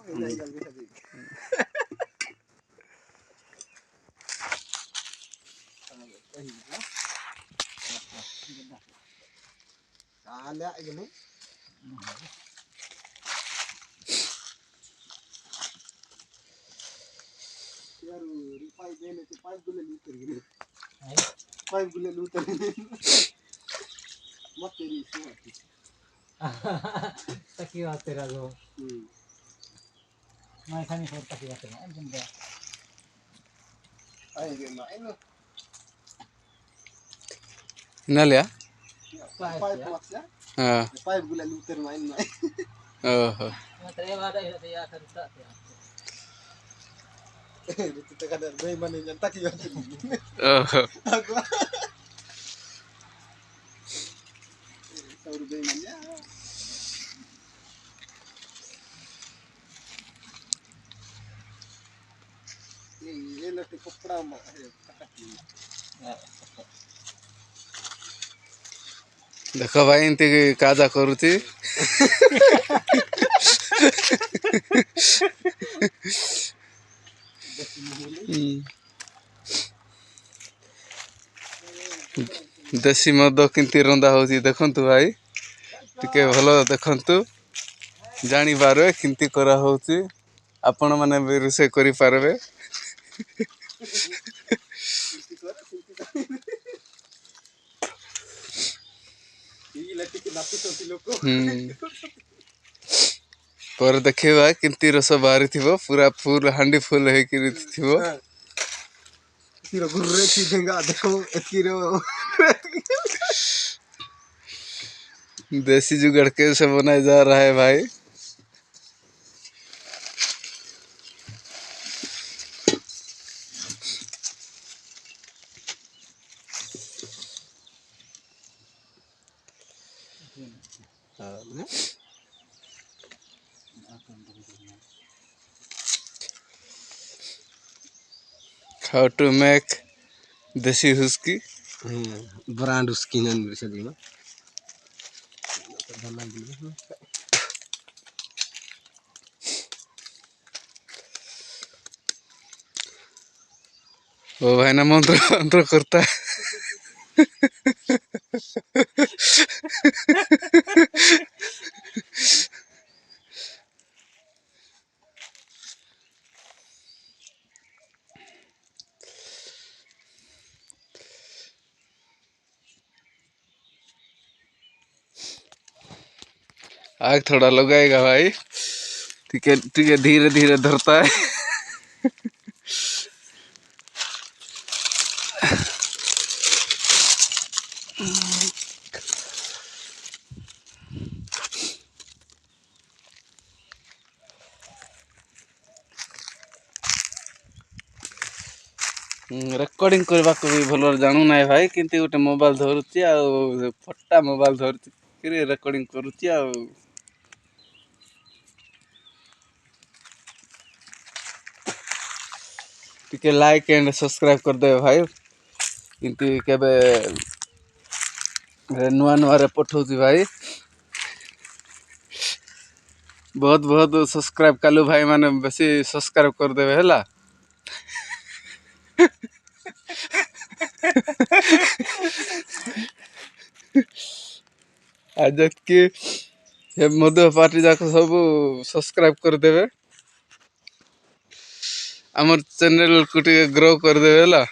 Ada gini. Yaru, pipe ini tu pipe gula luter gini. Pipe gula luter gini. Mati di semua. Taki water ago. Mai kami for taki water. Anjing dah. Ayo dia main lo. Nal ya? Pipe maksudnya? Pipe gula luter main. Oh. Terima ada ya kerja. Kita kadar bayi mana yang tak kira tu. Oh. Aku. Tahu bayi mana? Ini nanti kopra mah. देखो भाई इनती काजा करूची देसी मद किंती रंदा होची देखंतु भाई टिके भलो देखंतु जानी पारबे किंती करा होची आपण माने भी रुसे करि पारबे पर देखिबा किंती रस बाहरी थिबो पूरा फुल हांडी फुल हे कि थिबो Tiro gurre थी देंगा देखो तiro देसी जुगाड़ कैसे बनाया जा रहा है भाई how to make देसी हुस्की brand उसकी नन bisa di mana वो भाई ना मंत्र मंत्र करता है आग थोड़ा लगाएगा भाई ठीक है धीरे धीरे धरता है रेकर्डिंग करबा को भी भल जानू ना भाई किंतु गोटे मोबाइल धरुची आ फटा मोबाइल धरुची कि रेकर्डिंग करुची आ टिके लाइक एंड सब्सक्राइब कर दे भाई किंतु केबे नुआ नुआ रे पठौची भाई बहुत बहुत सब्सक्राइब कालू भाई माने बेसी सब्सक्राइब कर देबे हैला आज के हे मध्य पार्टी जाक सब सब्सक्राइब कर देबे हमर चैनल को टिके ग्रो कर देबे हैला